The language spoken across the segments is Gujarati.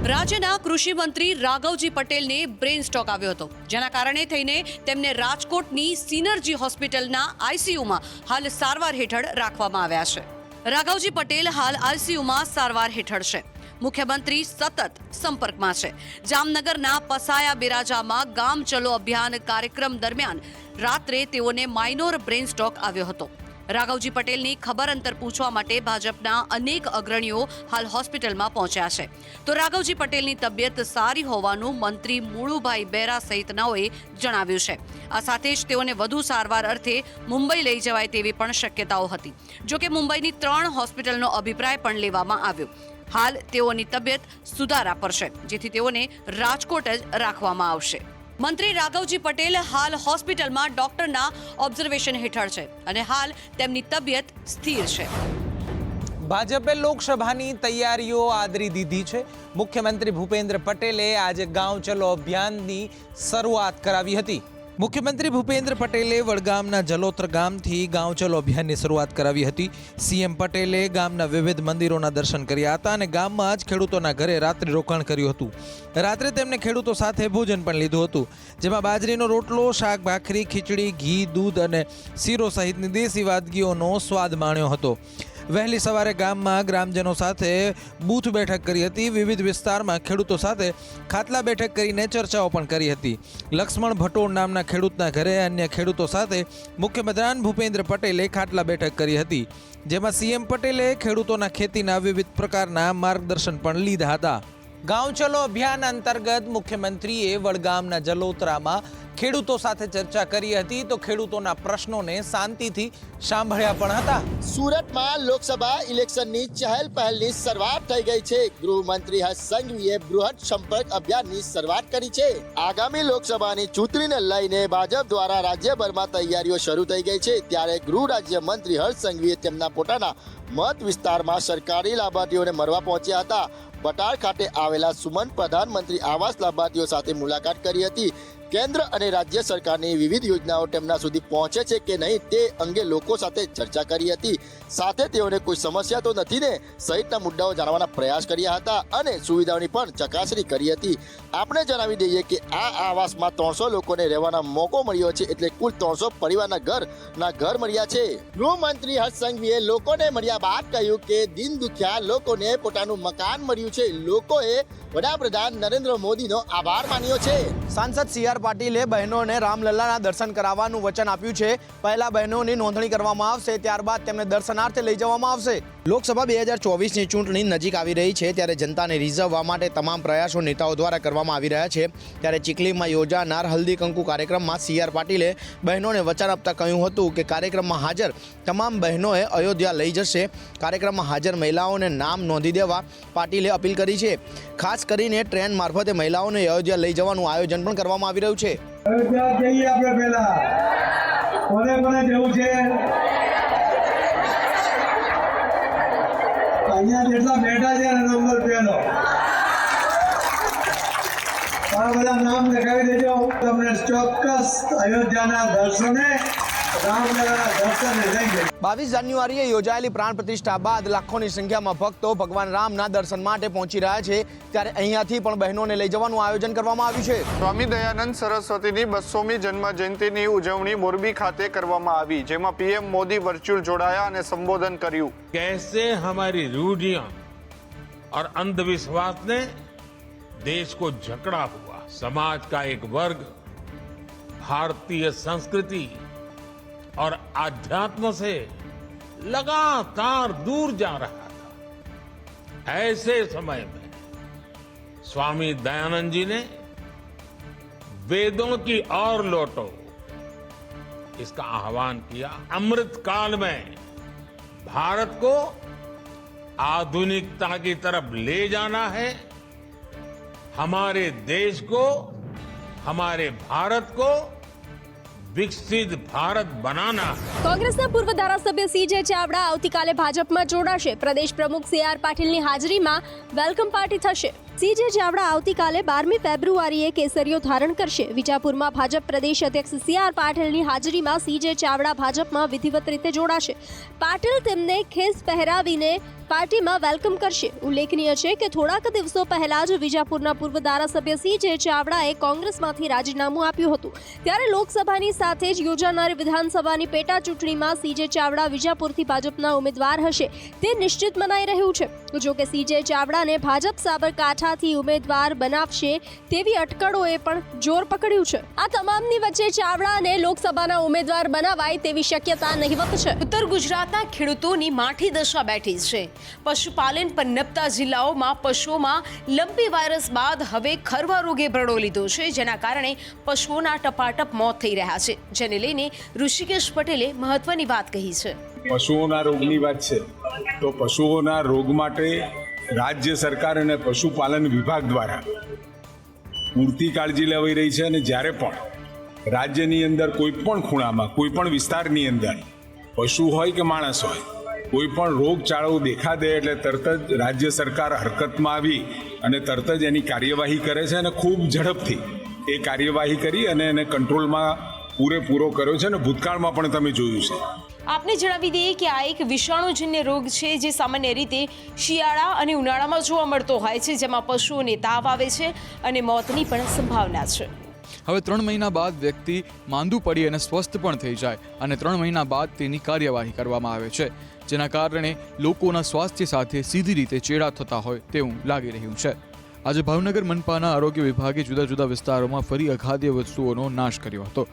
રાજ્યના કૃષિ મંત્રી રાઘવજી પટેલને બ્રેઇન સ્ટ્રોક આવ્યો હતો, જેના કારણે થઈને તેમને રાજકોટની સિનર્જી હોસ્પિટલના આઈસીયુમાં હાલ સારવાર હેઠળ રાખવામાં આવ્યા છે. રાઘવજી પટેલ હાલ આઈસીયુમાં સારવાર હેઠળ છે. મુખ્યમંત્રી સતત સંપર્કમાં છે. જામનગરના પસાયા બિરાજામાં ગામ ચલો અભિયાન કાર્યક્રમ દરમિયાન રાત્રે તેઓને માઇનોર બ્રેઇન સ્ટ્રોક આવ્યો હતો. રાઘવજી પટેલની ખબર અંતર પૂછવા માટે ભાજપના અનેક અગ્રણીઓ હાલ હોસ્પિટલમાં પહોંચ્યા છે. તો રાઘવજી પટેલની તબિયત સારી હોવાનું મંત્રી મુળુભાઈ બેરા સહિતનાઓએ જણાવ્યું છે. આ સાથે જ તેઓને વધુ સારવાર અર્થે મુંબઈ લઈ જવાય તેવી પણ શક્યતાઓ હતી. જોકે મુંબઈની 3 હોસ્પિટલનો અભિપ્રાય પણ લેવામાં આવ્યો. હાલ તેઓની તબિયત સુધારા પર છે, જેથી તેઓને રાજકોટ જ રાખવામાં આવશે. મંત્રી રાઘવજી પટેલ હાલ હોસ્પિટલમાં ડોક્ટરના ઓબ્ઝર્વેશન હેઠળ છે અને હાલ તેમની તબિયત સ્થિર છે. ભાજપે લોકસભાની તૈયારીઓ આદરી દીધી છે. મુખ્યમંત્રી ભૂપેન્દ્ર પટેલે આજે ગાંવ ચલો અભિયાનની શરૂઆત કરાવી હતી. મુખ્યમંત્રી ભૂપેન્દ્ર પટેલે વડગામના જલોત્ર ગામથી ગાંવ ચલો અભિયાનની શરૂઆત કરાવી હતી. સીએમ પટેલે ગામના વિવિધ મંદિરોના દર્શન કર્યા હતા અને ગામમાં જ ખેડૂતોના ઘરે રાત્રિ રોકાણ કર્યું હતું. રાત્રે તેમને ખેડૂતો સાથે ભોજન પણ લીધું હતું, જેમાં બાજરીનો રોટલો, શાક ભાખરી, ખીચડી, ઘી, દૂધ અને શીરો સહિતની દેશી વાનગીઓનો સ્વાદ માણ્યો હતો. વહેલી સવારે ગામમાં ગ્રામજનો સાથે બૂથ બેઠક કરી હતી. વિવિધ વિસ્તારમાં ખેડૂતો સાથે ખાટલા બેઠક કરીને ચર્ચાઓ પણ કરી હતી. લક્ષ્મણ ભટોળ નામના ખેડૂતના ઘરે અન્ય ખેડૂતો સાથે મુખ્યમંત્રી ભૂપેન્દ્ર પટેલે ખાટલા બેઠક કરી હતી, જેમાં સીએમ પટેલે ખેડૂતોના ખેતીના વિવિધ પ્રકારના માર્ગદર્શન પણ લીધા હતા. ગાંવ ચલો અભિયાન અંતર્ગત મુખ્યમંત્રીએ વડગામના જલોત્રામાં ખેડૂતો સાથે ચર્ચા કરી હતી, તો ખેડૂતોના પ્રશ્નોને શાંતિથી સાંભળ્યા પણ હતા. સુરતમાં લોકસભા ઇલેક્શનની ચહેલ પહેલની શરૂઆત થઈ ગઈ છે. ગૃહમંત્રી હર્ષ સંઘવીએ બૃહદ સંપર્ક અભિયાનની શરૂઆત કરી છે. આગામી લોકસભાની ચૂંટણીને લઈને ભાજપ દ્વારા રાજ્યભરમાં તૈયારીઓ શરૂ થઈ ગઈ છે. ત્યારે ગૃહ રાજ્ય મંત્રી હર્ષ સંઘવીએ તેમના પોતાના મત વિસ્તારમાં સરકારી લાભાર્થીઓને મળવા પહોંચ્યા હતા. બટાર ખાતે આવેલા સુમન પ્રધાનમંત્રી આવાસ લાભાર્થીઓ સાથે મુલાકાત કરી હતી. કેન્દ્ર અને રાજ્ય સરકારની વિવિધ યોજનાઓ તેમના સુધી પહોંચે છે કે નહીં તે અંગે લોકો સાથે ચર્ચા કરી હતી. સાથે તેઓને કોઈ સમસ્યા તો નથી ને સહિતના મુદ્દાઓ જાણવાના પ્રયાસ કર્યા હતા અને સુવિધાઓની પણ ચકાસણી કરી હતી. આપણે જણાવી દઈએ કે આ આવાસમાં 300 લોકોને રહેવાનો મોકો મળ્યો છે, એટલે કુલ 300 પરિવારના ઘર મળ્યા છે. ગૃહમંત્રી હર્ષ સંઘવીએ લોકોને મળ્યા બાદ કહ્યું કે દિન દુખિયા લોકોને પોતાનું મકાન મળ્યું છે. લોકોએ વડાપ્રધાન નરેન્દ્ર મોદીનો આભાર માન્યો છે. સાંસદ CR પાટીલે બહેનોને રામલલ્લાના દર્શન કરાવવાનું વચન આપ્યું છે. પહેલા બહેનોની નોંધણી કરવામાં આવશે, ત્યારબાદ તેમને દર્શનાર્થે લઈ જવામાં આવશે. લોકસભા 2024ની ચૂંટણી નજીક આવી રહી છે, ત્યારે જનતાને રીઝવવા માટે તમામ પ્રયાસો નેતાઓ દ્વારા કરવામાં આવી રહ્યા છે. ત્યારે ચીખલીમાં યોજાનાર હલ્દી કંકુ કાર્યક્રમમાં CR પાટીલે બહેનોને વચન આપતા કહ્યું હતું કે કાર્યક્રમમાં હાજર તમામ બહેનોએ અયોધ્યા લઈ જશે. કાર્યક્રમમાં હાજર મહિલાઓને નામ નોંધી દેવા પાટીલે અપીલ કરી છે. ખાસ કરીને ટ્રેન મારફતે મહિલાઓને અયોધ્યા લઈ જવાનું આયોજન પણ કરવામાં આવી રહ્યું છે. અયોધ્યા જઈએ આપણે પહેલા કોને જવું છે? અહીંયા જેટલા બેઠા છે નંબર પહેલો આ બધા નામ લખાવી દેજો. તમને ચોક્કસ અયોધ્યાના દર્શને 22 જાન્યુઆરીએ યોજાયેલી પ્રાણ પ્રતિષ્ઠા બાદ લાખોની સંખ્યામાં ભક્તો ભગવાન રામના દર્શન માટે પહોંચી રહ્યા છે. ત્યારે અહીંયાથી પણ બહેનોને લઈ જવાનું આયોજન કરવામાં આવ્યું છે. સ્વામી દયાનંદ સરસ્વતીની 200મી જન્મ જયંતિની ઉજવણી મોરબી ખાતે કરવામાં આવી, જેમાં PM મોદી વર્ચ્યુઅલ જોડાયા અને સંબોધન કર્યું. कैसे हमारी रूढ़ियां और अंधविश्वास ने देश को जकड़ा हुआ. समाज का एक वर्ग भारतीय संस्कृति और आध्यात्म से लगातार दूर जा रहा था. ऐसे समय में स्वामी दयानंद जी ने वेदों की ओर लौटो इसका आह्वान किया. अमृत काल में भारत को आधुनिकता की तरफ ले जाना है. हमारे देश को, हमारे भारत को વિકસિત ભારત બનાના. કોંગ્રેસના પૂર્વ ધારાસભ્ય CJ ચાવડા આવતીકાલે ભાજપમાં જોડાશે. પ્રદેશ પ્રમુખ CR પાટીલની હાજરીમાં વેલકમ પાર્ટી થશે. CJ ચાવડા આવતીકાલે 12મી ફેબ્રુઆરીએ કેસરીઓ ધારણ કરશે. વિજાપુરમાં ભાજપ પ્રદેશ અધ્યક્ષ CR પાટીલની હાજરીમાં CJ ચાવડા ભાજપમાં વિધિવત રીતે જોડાશે. પાટીલ તેમને ખેસ પહેરાવીને પાર્ટીમાં વેલકમ કરશે. ઉલ્લેખનીય છે કે થોડાક દિવસો પહેલા જ વિજાપુરના પૂર્વ ધારાસભ્ય CJ ચાવડાએ કોંગ્રેસમાંથી રાજીનામું આપ્યું હતું. ત્યારે લોકસભાની સાથે જ યોજાનારી વિધાનસભાની પેટા ચૂંટણીમાં CJ ચાવડા વિજાપુરથી ભાજપના ઉમેદવાર હશે તે નિશ્ચિત મનાઈ રહ્યું છે. જો કે CJ ચાવડાને ભાજપ સાબરકાંઠાથી ઉમેદવાર બનાવશે તેવી અટકળોએ પણ જોર પકડ્યું છે. આ તમામની વચ્ચે ચાવડાને લોકસભાના ઉમેદવાર બનાવાય તેવી શક્યતા નહિવત છે. ઉત્તર ગુજરાતના ખેડૂતોની માઠી દશા બેઠી છે. પશુપાલન પર નપતા જિલ્લાઓમાં પશુઓમાં લંપી વાયરસ બાદ હવે ખરવા રોગે ભરડો લીધો છે, જેના કારણે પશુઓના ટપાટપ મોત થઈ રહ્યા છે. જેને લઈને ઋષિકેશ પટેલે મહત્વની વાત કહી છે. પશુઓના રોગની વાત છે તો પશુઓના રોગ માટે રાજ્ય સરકાર અને પશુપાલન વિભાગ દ્વારા પૂરતી કાળજી લેવાઈ રહી છે. અને જ્યારે પણ રાજ્યની અંદર કોઈ પણ ખૂણામાં, કોઈ પણ વિસ્તારની અંદર પશુ હોય કે માણસ હોય, કોઈ પણ રોગચાળો દેખા દે એટલે તરત જ રાજ્ય સરકાર હરકતમાં આવી અને તરત જ એની કાર્યવાહી કરે છે અને ખૂબ ઝડપથી એ કાર્યવાહી કરી અને એને કંટ્રોલમાં પૂરેપૂરો કર્યો છે. અને ભૂતકાળમાં પણ તમે જોયું છે. આપને જણાવી દઈએ કે આ એક વિષાણુજન્ય રોગ છે જે સામાન્ય રીતે શિયાળા અને ઉનાળામાં જોવા મળતો હોય છે, જેમાં પશુઓને તાવ આવે છે અને મોતની પણ સંભાવના છે. હવે 3 મહિના બાદ વ્યક્તિ માંદું પડી અને સ્વસ્થ પણ થઈ જાય અને 3 મહિના બાદ તેની કાર્યવાહી કરવામાં આવે છે, જેના કારણે લોકોના સ્વાસ્થ્ય સાથે સીધી રીતે ચેડા થતા હોય તેવું લાગી રહ્યું છે. આજે ભાવનગર મનપાના આરોગ્ય વિભાગે જુદા જુદા વિસ્તારોમાં ફરી અખાદ્ય વસ્તુઓનો નાશ કર્યો હતો.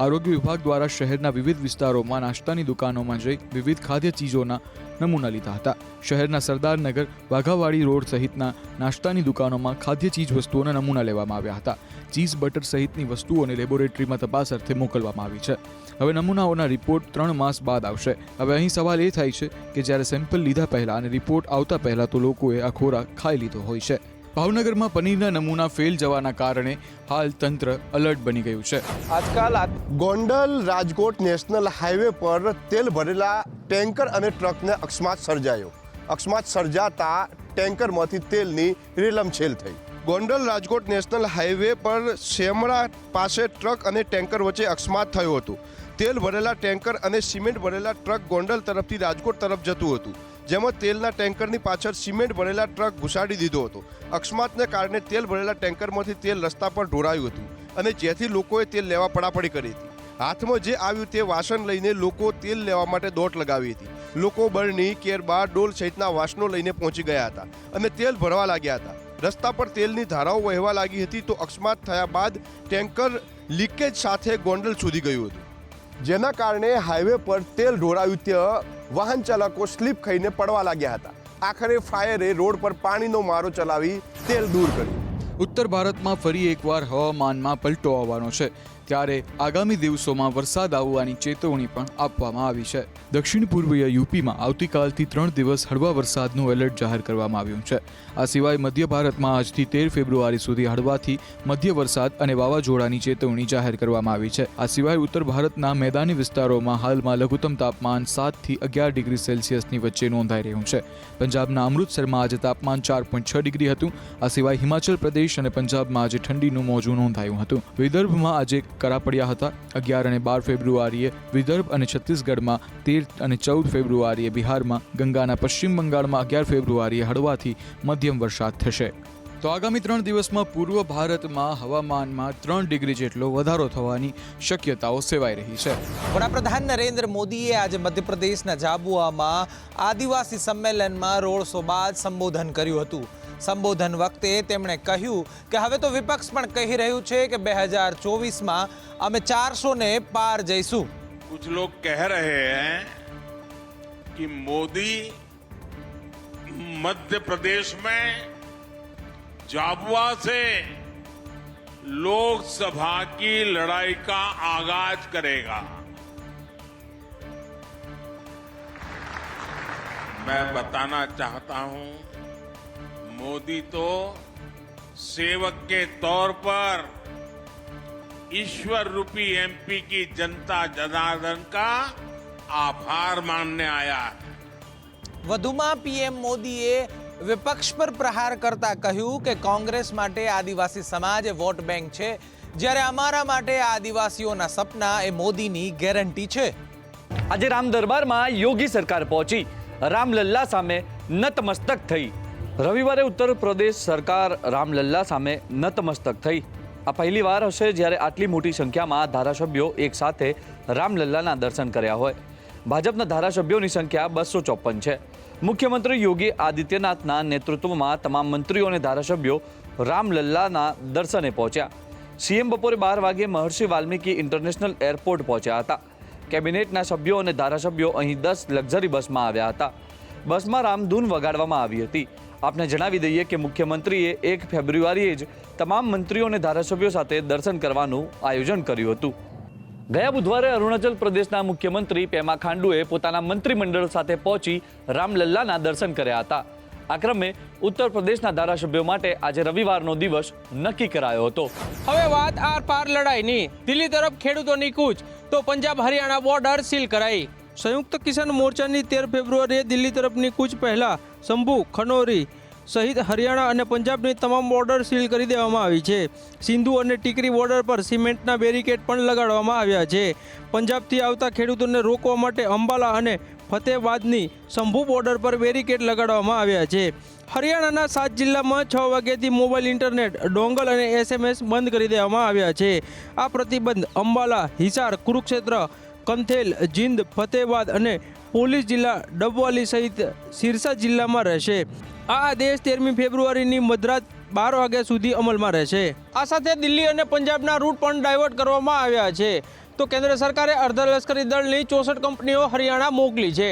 આરોગ્ય વિભાગ દ્વારા શહેરના વિવિધ વિસ્તારોમાં નાસ્તાની દુકાનોમાં જઈ વિવિધ ખાદ્ય ચીજોના નમૂના લીધા હતા. શહેરના સરદારનગર, વાઘાવાડી રોડ સહિતના નાસ્તાની દુકાનોમાં ખાદ્ય ચીજ વસ્તુઓના નમૂના લેવામાં આવ્યા હતા. ચીઝ, બટર સહિતની વસ્તુઓને લેબોરેટરીમાં તપાસ અર્થે મોકલવામાં આવી છે. હવે નમૂનાઓના રિપોર્ટ 3 માસ બાદ આવશે. હવે અહીં સવાલ એ થાય છે કે જ્યારે સેમ્પલ લીધા પહેલા અને રિપોર્ટ આવતા પહેલા તો લોકોએ આ ખોરાક ખાઈ લીધો હોય છે. ભાવનગરમાં પનીરના નમૂના ફેલ જવાના કારણે હાલ તંત્ર એલર્ટ બની ગયું છે. આજકાલ ગોંડલ રાજકોટ નેશનલ હાઈવે પર તેલ ભરેલા ટેન્કર અને ટ્રકને અકસ્માત સર્જાયો. અકસ્માત સર્જાતા ટેન્કરમાંથી તેલની રેલમછેલ થઈ. ગોંડલ રાજકોટ નેશનલ હાઈવે પર શેમડા પાસે ટ્રક અને ટેન્કર વચ્ચે અકસ્માત થયો હતો. તેલ ભરેલા ટેન્કર અને સિમેન્ટ ભરેલા ટ્રક ગોંડલ તરફથી રાજકોટ તરફ જતું હતું, જેમાં તેલના ટેન્કરની પાછળ સિમેન્ટ ભરેલા ટ્રક ઘુસાડી દીધો હતો. અકસ્માતને કારણે તેલ ભરેલા ટેન્કરમાંથી તેલ રસ્તા પર ઢોળાયું હતું અને જેથી લોકોએ તેલ લેવા પડાપડી કરી હતી. હાથમાં જે આવ્યું તે વાસણ લઈને લોકો તેલ લેવા માટે દોટ લગાવી હતી. લોકો બરણી, કેરબા, ડોલ સહિતના વાસણો લઈને પહોંચી ગયા હતા અને તેલ ભરવા લાગ્યા હતા. રસ્તા પર તેલની ધારાઓ વહેવા લાગી હતી તો અકસ્માત થયા બાદ ટેન્કર લીકેજ સાથે ગોંડલ સુધી ગયું હતું, જેના કારણે હાઈવે પર તેલ ઢોળાયું ત્યાં વાહન ચાલકો સ્લીપ ખાઈને પડવા લાગ્યા હતા. આખરે ફાયરે રોડ પર પાણીનો મારો ચલાવી તેલ દૂર કર્યું. ઉત્તર ભારતમાં ફરી એકવાર હવામાનમાં પલટો આવવાનો છે, ત્યારે આગામી દિવસોમાં વરસાદ આવવાની ચેતવણી પણ આપવામાં આવી છે. દક્ષિણ પૂર્વીય યુપીમાં આવતીકાલથી 3 દિવસ હળવા વરસાદનું એલર્ટ જાહેર કરવામાં આવ્યું છે. આ સિવાય મધ્ય ભારતમાં આજથી 13 ફેબ્રુઆરી સુધી હળવાથી મધ્ય વરસાદ અને વાવાઝોડાની ચેતવણી જાહેર કરવામાં આવી છે. આ સિવાય ઉત્તર ભારતના મેદાની વિસ્તારોમાં હાલમાં લઘુત્તમ તાપમાન 7 થી 11 ડિગ્રી સેલ્સિયસની વચ્ચે નોંધાઈ રહ્યું છે. પંજાબના અમૃતસરમાં આજે તાપમાન 4.6 ડિગ્રી હતું. આ સિવાય હિમાચલ પ્રદેશ અને પંજાબમાં આજે ઠંડીનું મોજું નોંધાયું હતું. વિદર્ભમાં આજે કરા પડ્યા હતા. 11 અને 12 ફેબ્રુઆરીએ વિદર્ભ અને છત્તીસગઢમાં, 13 અને 14 ફેબ્રુઆરીએ બિહારમાં, ગંગાના પશ્ચિમ બંગાળમાં 11 ફેબ્રુઆરીએ હળવાથી મધ્યમ વરસાદ થશે. તો આગામી 3 દિવસમાં પૂર્વ ભારતમાં હવામાનમાં 3 ડિગ્રી જેટલો વધારો થવાની શક્યતાઓ સેવાઈ રહી છે. વડાપ્રધાન નરેન્દ્ર મોદીએ આજે મધ્યપ્રદેશના જાબુઆમાં આદિવાસી સંમેલનમાં રોડ શો બાદ સંબોધન કર્યું હતું. સંબોધન વખતે તેમણે કહ્યું કે હવે તો વિપક્ષ પણ કહી રહ્યું છે કે 2024માં અમે 400 ને પાર જઈશું. कुछ लोग कह रहे हैं कि मोदी मध्य प्रदेश में झाबुआ से लोकसभा की लड़ाई का आगाज करेगा. मैं बताना चाहता हूं, मोदी तो सेवक के तौर पर ईश्वर रूपी एमपी की जनता जनार्दन का आभार मानने आया है. વધુમાં પીએમ મોદીએ વિપક્ષ પર પ્રહાર કરતા કહ્યું કે કોંગ્રેસ માટે આદિવાસી સમાજ એ વોટ બેંક છે, જ્યારે અમારા માટે આદિવાસીઓના સપના એ મોદીની ગેરંટી છે. આજે રામ દરબારમાં યોગી સરકાર પહોંચી રામલલ્લા સામે નતમસ્તક થઈ. રવિવારે ઉત્તર પ્રદેશ સરકાર રામલલ્લા સામે નતમસ્તક થઈ. આ પહેલીવાર હશે જ્યારે આટલી મોટી સંખ્યામાં ધારાસભ્યો એક સાથે રામલલ્લાના દર્શન કર્યા હોય. ભાજપના ધારાસભ્યોની સંખ્યા 254 છે. મુખ્યમંત્રી યોગી આદિત્યનાથના નેતૃત્વમાં તમામ મંત્રીઓ અને ધારાસભ્યો રામલલ્લાના દર્શને પહોંચ્યા. સીએમ બપોરે 12 વાગે મહર્ષિ વાલ્મીકી ઇન્ટરનેશનલ એરપોર્ટ પહોંચ્યા હતા. કેબિનેટના સભ્યો અને ધારાસભ્યો અહીં 10 લક્ઝરી બસમાં આવ્યા હતા. બસમાં રામધૂન વગાડવામાં આવી હતી. આપને જણાવી દઈએ કે મુખ્યમંત્રીએ 1 ફેબ્રુઆરીએ જ તમામ મંત્રીઓ અને ધારાસભ્યો સાથે દર્શન કરવાનું આયોજન કર્યું હતું. ગયા બુધવારે અરુણાચલ પ્રદેશના મુખ્યમંત્રી પેમા ખાંડુએ પોતાના મંત્રીમંડળ સાથે પહોંચી રામલલ્લાના દર્શન કર્યા હતા. આ ક્રમે ઉત્તર પ્રદેશના ધારાસભ્યો માટે આજે રવિવારનો દિવસ નક્કી કરાયો હતો. હવે વાત આર પાર લડાઈની. દિલ્હી તરફ ખેડૂતોની કૂચ તો પંજાબ હરિયાણા બોર્ડર સીલ કરાઈ. સંયુક્ત કિસાન મોરચાની 13 ફેબ્રુઆરીએ દિલ્હી તરફની કૂચ પહેલા શંભુ ખનોરી સહિત હરિયાણા અને પંજાબની તમામ બોર્ડર સીલ કરી દેવામાં આવી છે. સિંધુ અને ટીકરી બોર્ડર પર સિમેન્ટના બેરિકેડ પણ લગાડવામાં આવ્યા છે. પંજાબથી આવતા ખેડૂતોને રોકવા માટે અંબાલા અને ફતેહબાદની શંભુ બોર્ડર પર બેરિકેડ લગાડવામાં આવ્યા છે. હરિયાણાના 7 જિલ્લામાં 6 વાગ્યાથી મોબાઈલ ઇન્ટરનેટ, ડોંગલ અને SMS બંધ કરી દેવામાં આવ્યા છે. આ પ્રતિબંધ અંબાલા, હિસાર, કુરુક્ષેત્ર, કંથેલ, જીંદ, ફતેહબાદ અને પોલીસ જિલ્લા ડબવાલી સહિત સિરસા જિલ્લામાં રહેશે. આ આદેશ 13મી ફેબ્રુઆરીની મધરાત 12 વાગ્યા સુધી અમલમાં રહેશે. આ સાથે દિલ્હી અને પંજાબના રૂટ પણ ડાયવર્ટ કરવામાં આવ્યા છે. તો કેન્દ્ર સરકારે અર્ધલશ્કરી દળની 64 કંપનીઓ હરિયાણા મોકલી છે.